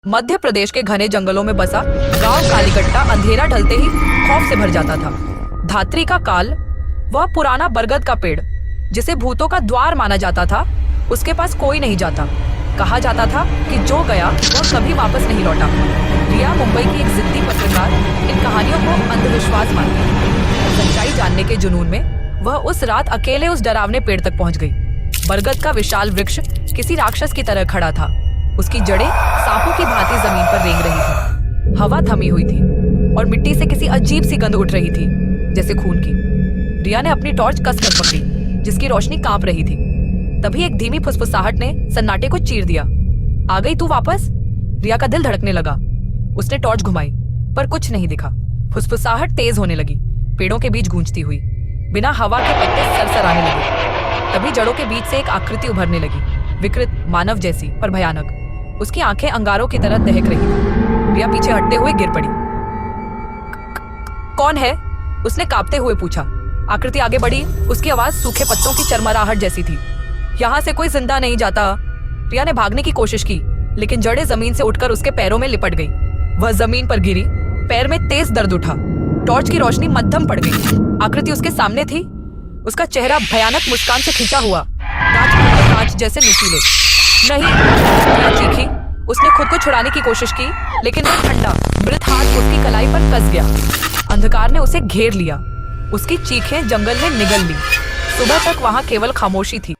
मध्य प्रदेश के घने जंगलों में बसा गांव कालीकट्टा अंधेरा ढलते ही खौफ से भर जाता था। धात्री का काल, वह पुराना बरगद का पेड़ जिसे भूतों का द्वार माना जाता था, उसके पास कोई नहीं जाता। कहा जाता था कि जो गया वह कभी वापस नहीं लौटा। रिया, मुंबई की एक जिद्दी पत्रकार, इन कहानियों को अंधविश्वास मानती है। सच्चाई जानने के जुनून में वह उस रात अकेले उस डरावने पेड़ तक पहुंच गई। बरगद का विशाल वृक्ष किसी राक्षस की तरह खड़ा था। उसकी जड़ें सांपों की भांति जमीन पर रेंग रही थी। हवा थमी हुई थी और मिट्टी से किसी अजीब सी गंध उठ रही थी, जैसे खून की। रिया ने अपनी टॉर्च कसकर पकड़ी, जिसकी रोशनी कांप रही थी। तभी एक धीमी फुसफुसाहट ने सन्नाटे को चीर दिया। आ गई तू वापस? रिया का दिल धड़कने लगा। उसने टॉर्च घुमाई, पर कुछ नहीं दिखा। फुसफुसाहट तेज होने लगी, पेड़ों के बीच गूंजती हुई। बिना हवा के पत्ते सरसराने लगे। तभी जड़ों के बीच से एक आकृति उभरने लगी, विकृत, मानव जैसी पर भयानक। उसकी आंखें अंगारों की तरह दहक रही थी। रिया पीछे हटते हुए गिर पड़ी। कौन है? उसने कांपते हुए पूछा। आकृति आगे बढ़ी। उसकी आवाज सूखे पत्तों की चरमराहट जैसी थी। यहाँ से कोई जिंदा नहीं जाता। रिया ने भागने की कोशिश की, लेकिन जड़ें जमीन से उठकर उसके पैरों में लिपट गई। वह जमीन पर गिरी। पैर में तेज दर्द उठा। टॉर्च की रोशनी मध्यम पड़ गई। आकृति उसके सामने थी। उसका चेहरा भयानक मुस्कान से खिंचा हुआ, कांच जैसे नुकीले। नहीं, रिया चीखी। उसने खुद को छुड़ाने की कोशिश की, लेकिन वह ठंडा, मृत हाथ उसकी कलाई पर कस गया। अंधकार ने उसे घेर लिया। उसकी चीखें जंगल में निगल ली। सुबह तक वहां केवल खामोशी थी।